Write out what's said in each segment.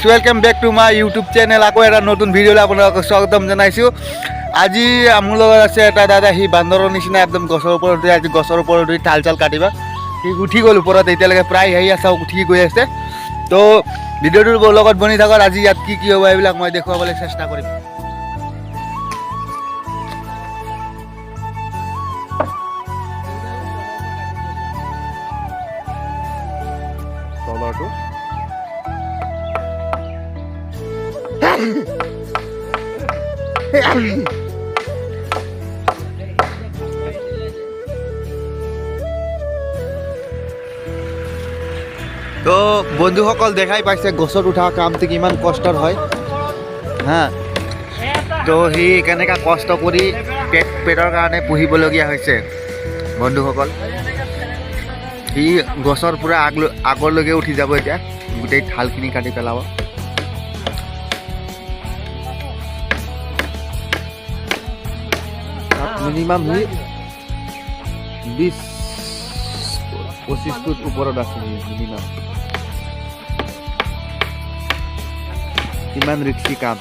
Welcome back to my YouTube channel आको एटा नतुन भिडिओले आपनालोকক स्वागतम जनाइछु। আজি आमर লগত আছে এটা দাদা হি বান্দৰৰ নিচিনা একদম গছৰ ওপৰত আজি গছৰ ওপৰত ঠাল ঠাল কাটিবা হি উঠি গ'ল ওপৰত এতিয়ালৈকে প্ৰায় হেই আছে উঠি গৈ আছে। তো ভিডিওটোৰ লগত বনি থাকক। আজি ইয়াত কি কি হ'ব এইবিলাক মই দেখুৱাবলৈ চেষ্টা কৰিম। তলৰটো তো বন্ধুসকল দেখাই পাইছে গছত উঠা কামটো কিমান কষ্টৰ হয় হা। তো সি কেনেকা কষ্ট কৰি পেটৰ কাৰণে পুহিবলগীয়া হৈছে বন্ধুসকল। সি গছৰ পুৰা আগলৈকে উঠি যাব এতিয়া গোটেই ঠালখিনি কাটি পেলাব। মিনিমাম হি 20-25 ফুট ওপৰত আছে মিনিমাম। কিমান ৰিস্কি কাম।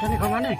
Tadi kemana?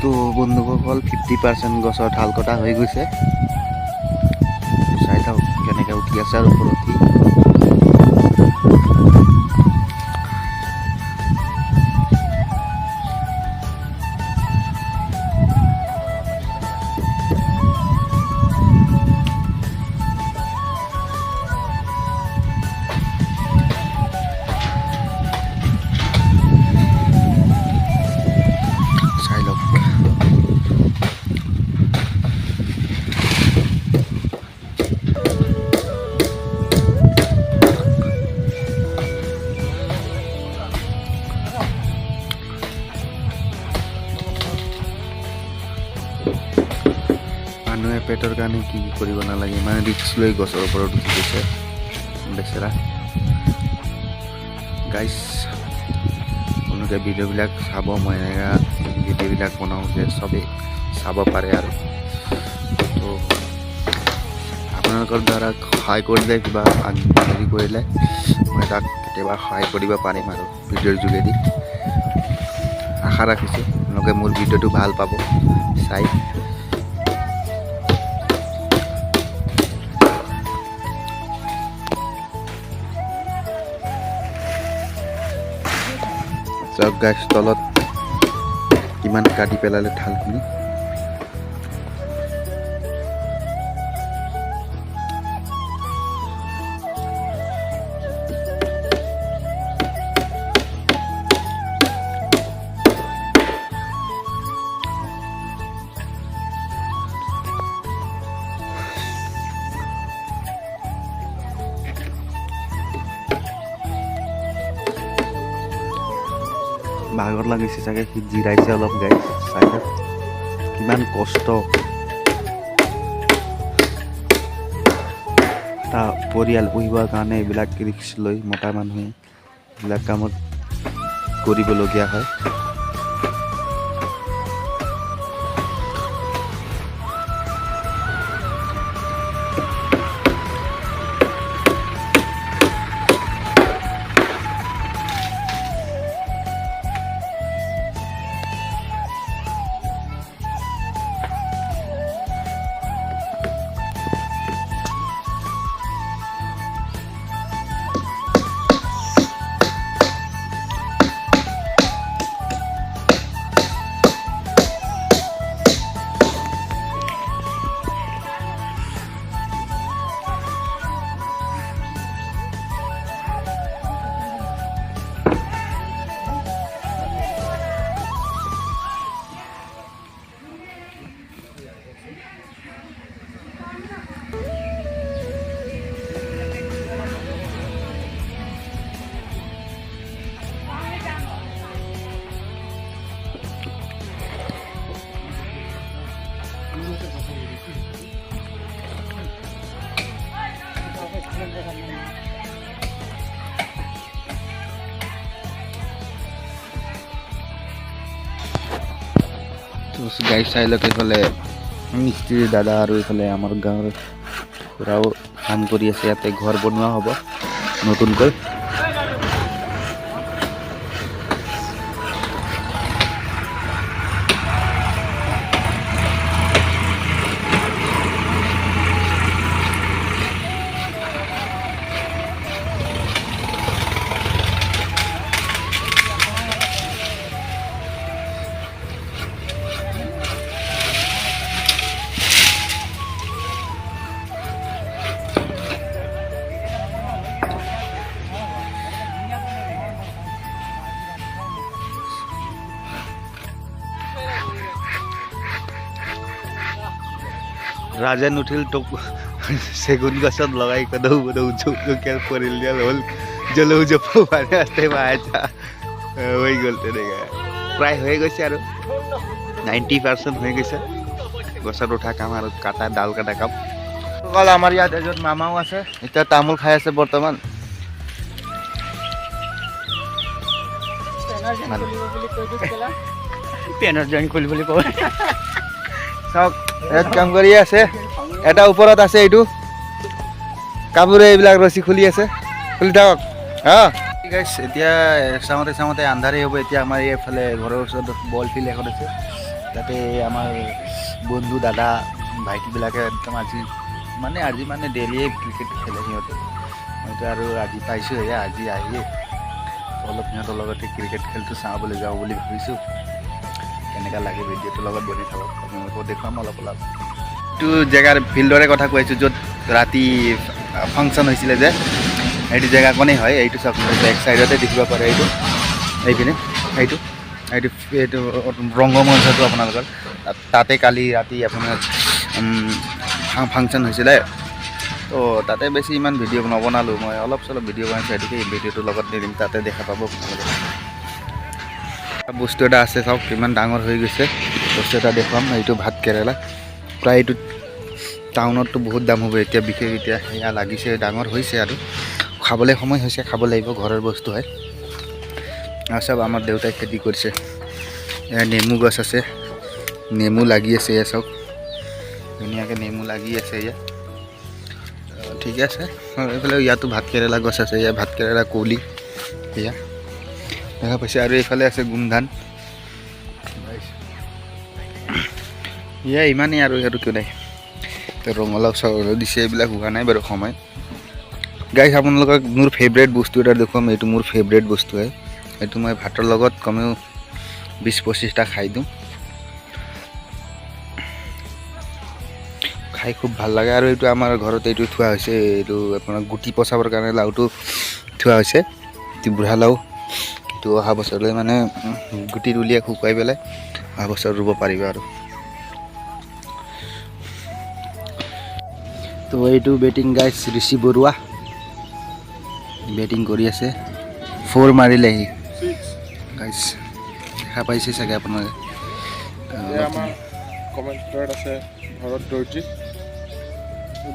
তো বন্ধুসকল 50% গছৰ ঢাল কটা হৈ গৈছে। চাই থাকক কেনেকৈ উঠি আছে আৰু ওপৰত মানুহে পেটৰ কাৰণে কি কৰিব নালাগে, মানে ৰিক্স লৈ গছৰ ওপৰত উঠি গৈছে বেচেৰা। গাইজ আপোনালোকে ভিডিঅ'বিলাক চাব, মই এনেকুৱা ভিডিঅ'বিলাক বনাওঁ যে চবেই চাব পাৰে আৰু। তো আপোনালোকৰ দ্বাৰা সহায় কৰিলে কিবা হেৰি কৰিলে মই তাক কেতিয়াবা সহায় কৰিব পাৰিম আৰু ভিডিঅ'ৰ যোগেদি। আশা ৰাখিছোঁ আপোনালোকে মোৰ ভিডিঅ'টো ভাল পাব চাই। চাওক গাছ তলত কিমান কাটি পেলালে ঠালখিনি। ভাগৰ লাগিছে চাগে, সি জিৰাইছে অলপ গাই। চাইডত কিমান কষ্ট এটা পৰিয়াল পুহিবৰ কাৰণে এইবিলাক ৰিক্স লৈ মতা মানুহে এইবিলাক কামত কৰিবলগীয়া হয়। গাড়ী চাই লওক এইফালে মিস্ত্ৰী দাদা আৰু এইফালে আমাৰ গাঁৱৰ খুৰাও কাম কৰি আছে ইয়াতে ঘৰ বনোৱা হ'ব নতুনকৈ ৰাজেন উঠিল তোক চেগুন গছত লগাই কদৌ বদৌ জোকে পৰিল দিয়া হ'ল জলৌ জপ মানে আছে মাছা হৈ গ'ল তেনেকৈ প্ৰায় হৈ গৈছে আৰু 90% হৈ গৈছে গছত উঠা কাম আৰু কাটা ডাল কাটা কাম অকল আমাৰ ইয়াত এজন মামাও আছে এতিয়া তামোল খাই আছে বৰ্তমান পেনৰ জইন খুলিব বুলি কয় চাওক ইয়াত কাম কৰি আছে এটা ওপৰত আছে এইটো কাপোৰে এইবিলাক ৰছী খুলি আছে খুলি থাকক ঠিক আছে এতিয়া চাওঁতে আন্ধাৰেই হ'ব এতিয়া আমাৰ এইফালে ঘৰৰ ওচৰত বল ফিল্ড এখন আছে তাতে আমাৰ বন্ধু দাদা ভাইটিবিলাকে একদম আজি মানে ডেইলিয়ে ক্ৰিকেট খেলে সিহঁতে মইতো আৰু আজি পাইছোঁ এয়া আজি আহিয়ে অলপ সিহঁতৰ লগতে ক্ৰিকেট খেলটো চাবলৈ যাওঁ বুলি ভাবিছোঁ কেনেকুৱা লাগে ভিডিঅ'টোৰ লগত বনি থাকক আপোনালোকক দেখুৱাম অলপ এইটো জেগাৰ ফিল্ডৰে কথা কৈ আছোঁ য'ত ৰাতি ফাংচন হৈছিলে যে এইটো জেগাকণেই হয় এইটো চাওক বেক চাইডতে দেখিব পাৰে এইটো এইপিনে এইটো ৰংগমঞ্চটো আপোনালোকৰ তাতে কালি ৰাতি আপোনাৰ ফাংচন হৈছিলে তো তাতে বেছি ইমান ভিডিঅ' নবনালোঁ মই অলপ চলপ ভিডিঅ' বনাইছোঁ এইটোকে এই ভিডিঅ'টোৰ লগত দি দিম তাতে দেখা পাব বস্তু এটা আছে চাওক কিমান ডাঙৰ হৈ গৈছে বস্তু এটা দেখুৱাম এইটো ভাত কেৰেলা প্ৰায় এইটো টাউনততো বহুত দাম হ'ব এতিয়া বিশেষ এতিয়া সেয়া লাগিছে ডাঙৰ হৈছে আৰু খাবলৈ সময় হৈছে খাব লাগিব ঘৰৰ বস্তু হয় আৰু চব আমাৰ দেউতাই খেতি কৰিছে এয়া নেমু গছ আছে নেমু লাগি আছে এয়া চাওক ধুনীয়াকৈ নেমু লাগি আছে এয়া ঠিকে আছে এইফালে ইয়াতো ভাত কেৰেলা গছ আছে এয়া ভাত কেৰেলা কলি এয়া দেখা পাইছে আৰু এইফালে আছে গোমধান এয়া ইমানেই আৰু কিয় নাই তো ৰঙালাও চাউল দিছে এইবিলাক হোৱা নাই বাৰু সময় গাইছ আপোনালোকক মোৰ ফেভৰেট বস্তু এটা দেখুৱাম এইটো মোৰ ফেভৰেট বস্তু হয় এইটো মই ভাতৰ লগত কমেও 20-25টা খাই দিওঁ খাই খুব ভাল লাগে আৰু এইটো আমাৰ ঘৰত এইটো থোৱা হৈছে এইটো আপোনাৰ গুটি পচাবৰ কাৰণে লাওটো থোৱা হৈছে এইটো বুঢ়া লাও এইটো অহা বছৰলৈ মানে গুটি উলিয়াই শুকুৱাই পেলাই অহা বছৰ ৰুব পাৰিব আৰু তো এইটো বেটিং গাইছ ঋষি বৰুৱা বেটিং কৰি আছে 4 মাৰিলে সি গাইছ দেখা পাইছে চাগে আপোনালোকে আমাৰ কমেণ্টত আছে ভৰত দৰ্জী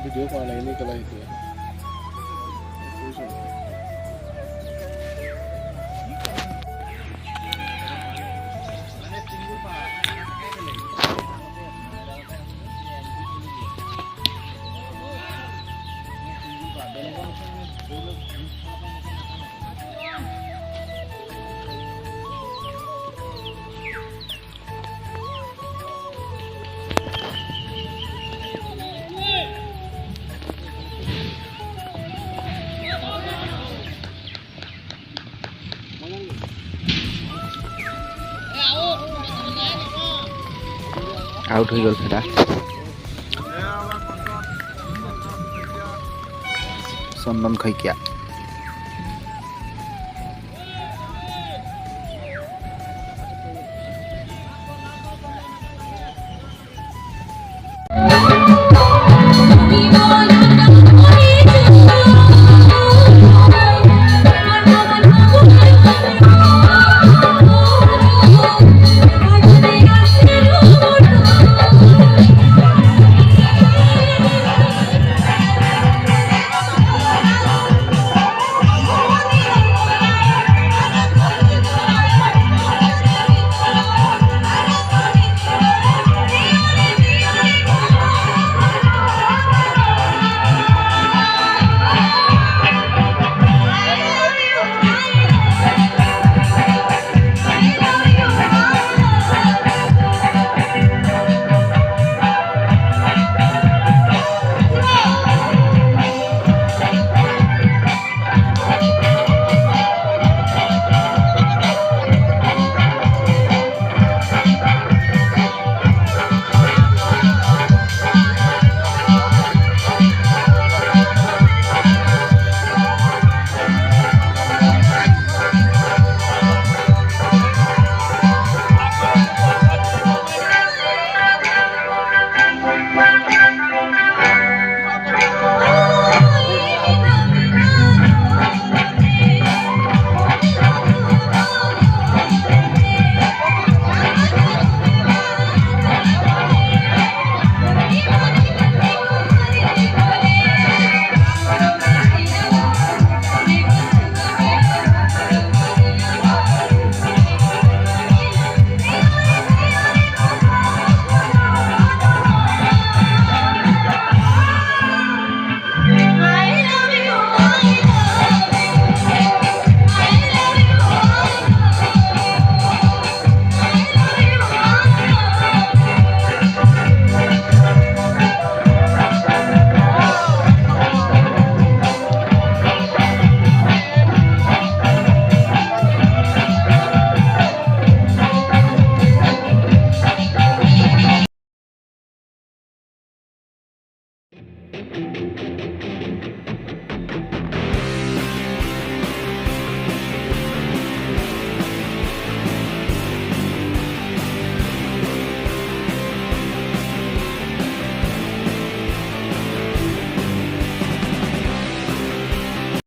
ভিডিঅ' কৰা নাই এনেই পেলাই শিকিলে আউট হৈ গ'ল ফেটা চন্দন শইকীয়া